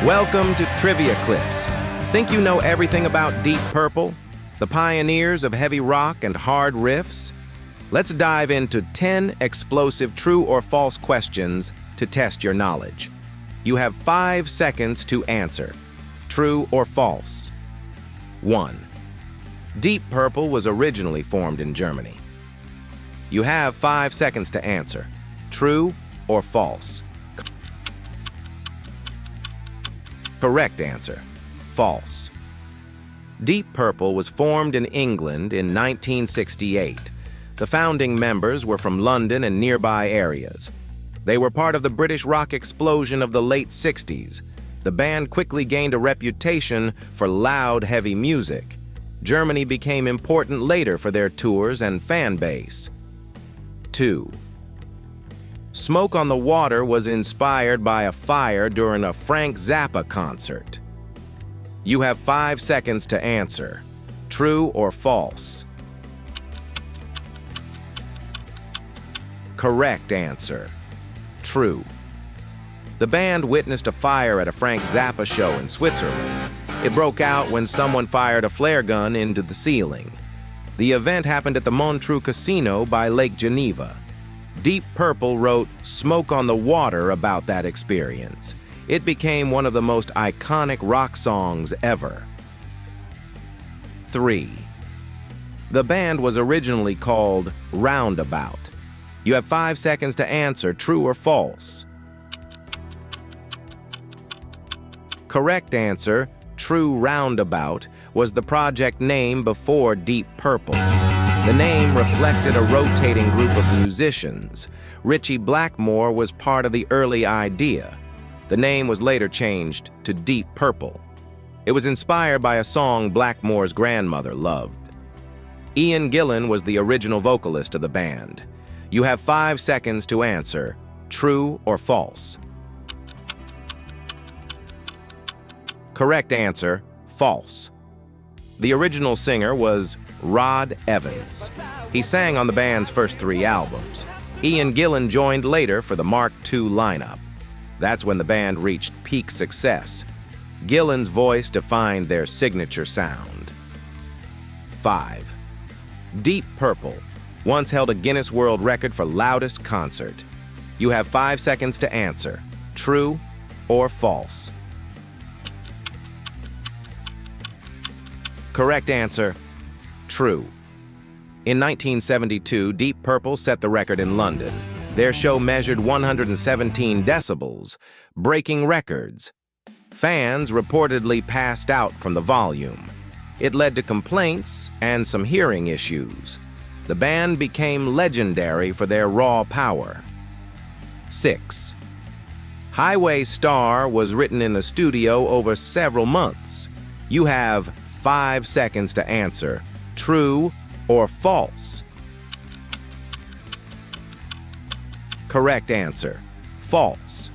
Welcome to Trivia Clips. Think you know everything about Deep Purple? The pioneers of heavy rock and hard riffs? Let's dive into 10 explosive true or false questions to test your knowledge. You have 5 seconds to answer. True or false? 1. Deep Purple was originally formed in Germany. You have 5 seconds to answer. True or false? Correct answer. False. Deep Purple was formed in England in 1968. The founding members were from London and nearby areas. They were part of the British rock explosion of the late 60s. The band quickly gained a reputation for loud, heavy music. Germany became important later for their tours and fan base. 2. Smoke on the Water was inspired by a fire during a Frank Zappa concert. You have 5 seconds to answer. True or false? Correct answer. True. The band witnessed a fire at a Frank Zappa show in Switzerland. It broke out when someone fired a flare gun into the ceiling. The event happened at the Montreux Casino by Lake Geneva. Deep Purple wrote "Smoke on the Water" about that experience. It became one of the most iconic rock songs ever. 3. The band was originally called Roundabout. You have 5 seconds to answer. True or false? Correct answer. True. Roundabout was the project name before Deep Purple. The name reflected a rotating group of musicians. Ritchie Blackmore was part of the early idea. The name was later changed to Deep Purple. It was inspired by a song Blackmore's grandmother loved. Ian Gillan was the original vocalist of the band. You have 5 seconds to answer. True or false? Correct answer. False. The original singer was Rod Evans. He sang on the band's first 3 albums. Ian Gillan joined later for the Mark II lineup. That's when the band reached peak success. Gillan's voice defined their signature sound. 5. Deep Purple once held a Guinness World Record for loudest concert. You have 5 seconds to answer. True or false? Correct answer. True. In 1972, Deep Purple set the record in London. Their show measured 117 decibels, breaking records. Fans reportedly passed out from the volume. It led to complaints and some hearing issues. The band became legendary for their raw power. 6. Highway Star was written in the studio over several months. You have 5 seconds to answer. True or false? Correct answer. False.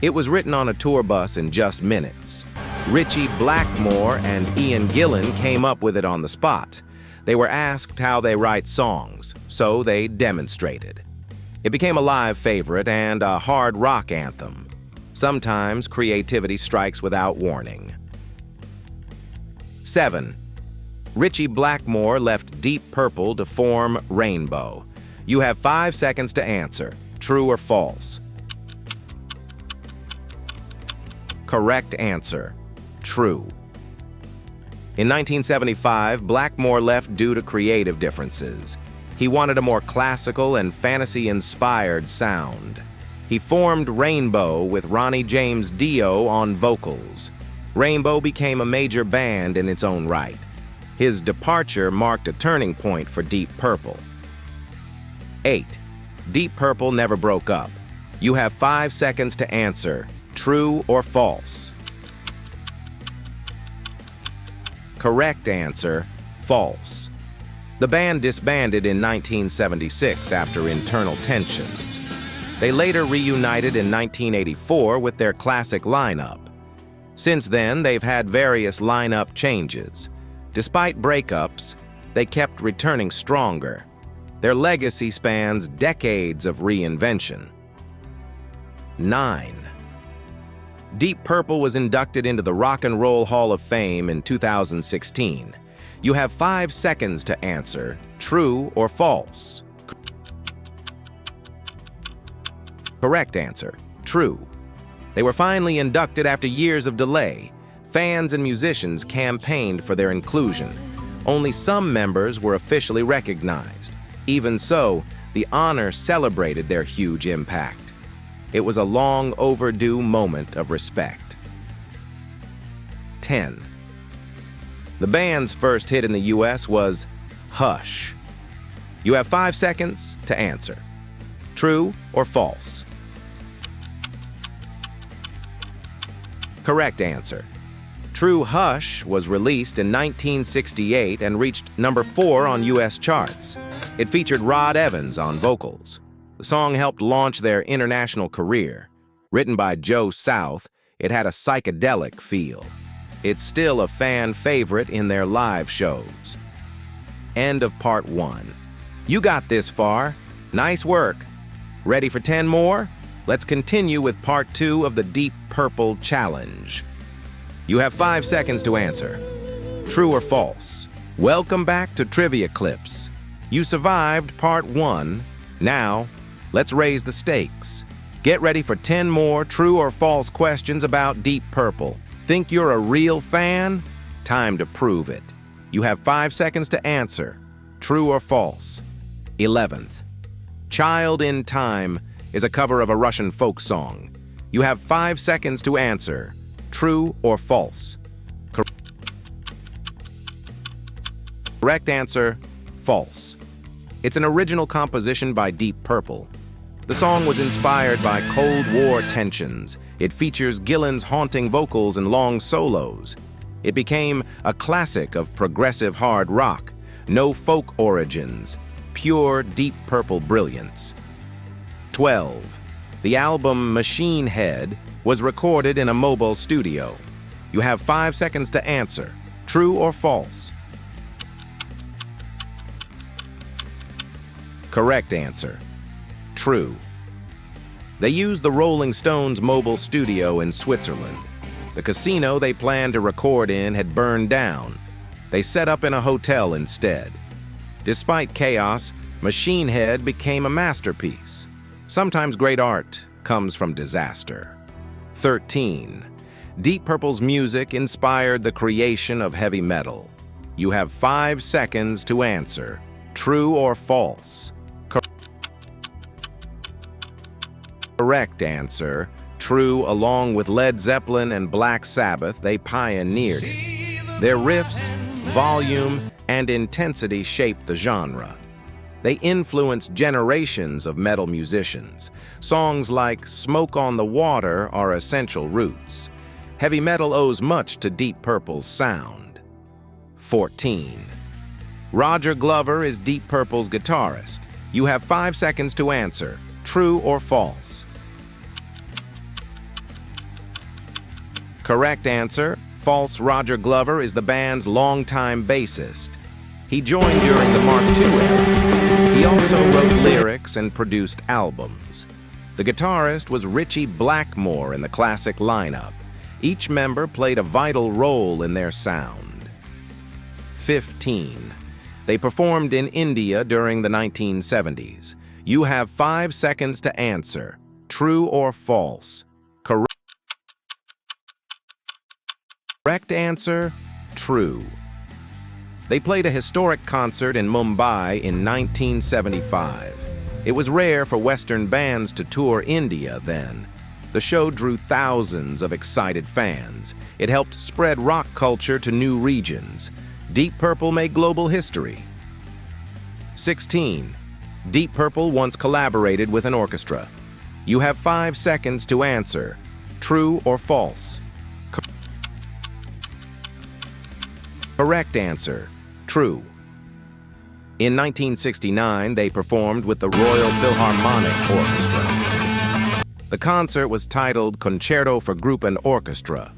It was written on a tour bus in just minutes. Ritchie Blackmore and Ian Gillan came up with it on the spot. They were asked how they write songs, so they demonstrated. It became a live favorite and a hard rock anthem. Sometimes creativity strikes without warning. 7. Ritchie Blackmore left Deep Purple to form Rainbow. You have 5 seconds to answer. True or false? Correct answer. True. In 1975, Blackmore left due to creative differences. He wanted a more classical and fantasy-inspired sound. He formed Rainbow with Ronnie James Dio on vocals. Rainbow became a major band in its own right. His departure marked a turning point for Deep Purple. 8. Deep Purple never broke up. You have 5 seconds to answer. True or false? Correct answer. False. The band disbanded in 1976 after internal tensions. They later reunited in 1984 with their classic lineup. Since then, they've had various lineup changes. Despite breakups, they kept returning stronger. Their legacy spans decades of reinvention. 9. Deep Purple was inducted into the Rock and Roll Hall of Fame in 2016. You have 5 seconds to answer, true or false. Correct answer, true. They were finally inducted after years of delay. Fans and musicians campaigned for their inclusion. Only some members were officially recognized. Even so, the honor celebrated their huge impact. It was a long overdue moment of respect. 10. The band's first hit in the US was Hush. You have 5 seconds to answer. True or false? Correct answer. True. Hush was released in 1968 and reached number 4 on US charts. It featured Rod Evans on vocals. The song helped launch their international career. Written by Joe South, it had a psychedelic feel. It's still a fan favorite in their live shows. End of part 1. You got this far. Nice work. Ready for 10 more? Let's continue with part 2 of the Deep Purple Challenge. You have 5 seconds to answer. True or false? Welcome back to Trivia Clips. You survived part 1. Now, let's raise the stakes. Get ready for 10 more true or false questions about Deep Purple. Think you're a real fan? Time to prove it. You have 5 seconds to answer. True or false? 11th. Child in Time is a cover of a Russian folk song. You have 5 seconds to answer. True or false? Correct answer, false. It's an original composition by Deep Purple. The song was inspired by Cold War tensions. It features Gillan's haunting vocals and long solos. It became a classic of progressive hard rock. No folk origins, pure Deep Purple brilliance. 12. The album Machine Head was recorded in a mobile studio. You have 5 seconds to answer. True or false? Correct answer. True. They used the Rolling Stones mobile studio in Switzerland. The casino they planned to record in had burned down. They set up in a hotel instead. Despite chaos, Machine Head became a masterpiece. Sometimes great art comes from disaster. 13. Deep Purple's music inspired the creation of heavy metal. You have 5 seconds to answer. True or false? Correct answer. True. Along with Led Zeppelin and Black Sabbath, they pioneered it. Their riffs, volume, and intensity shaped the genre. They influenced generations of metal musicians. Songs like Smoke on the Water are essential roots. Heavy metal owes much to Deep Purple's sound. 14. Roger Glover is Deep Purple's guitarist. You have 5 seconds to answer. True or false? Correct answer. False. Roger Glover is the band's longtime bassist. He joined during the Mark II era. He also wrote lyrics and produced albums. The guitarist was Ritchie Blackmore in the classic lineup. Each member played a vital role in their sound. 15. They performed in India during the 1970s. You have 5 seconds to answer. True or false? Correct answer, true. They played a historic concert in Mumbai in 1975. It was rare for Western bands to tour India then. The show drew thousands of excited fans. It helped spread rock culture to new regions. Deep Purple made global history. 16. Deep Purple once collaborated with an orchestra. You have 5 seconds to answer. True or false? Correct answer. True. In 1969, they performed with the Royal Philharmonic Orchestra. The concert was titled Concerto for Group and Orchestra.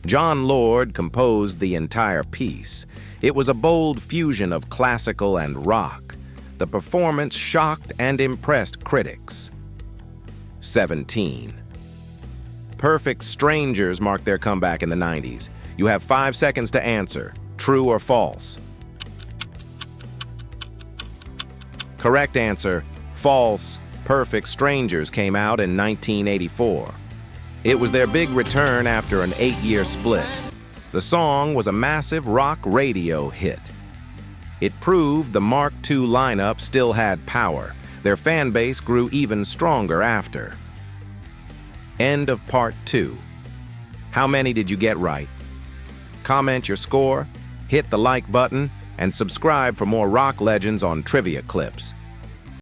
John Lord composed the entire piece. It was a bold fusion of classical and rock. The performance shocked and impressed critics. 17. Perfect Strangers marked their comeback in the 90s. You have 5 seconds to answer. True or false? Correct answer, false. Perfect Strangers came out in 1984. It was their big return after an 8-year split. The song was a massive rock radio hit. It proved the Mark II lineup still had power. Their fan base grew even stronger after. End of part 2. How many did you get right? Comment your score, hit the like button, and subscribe for more rock legends on Trivia Clips.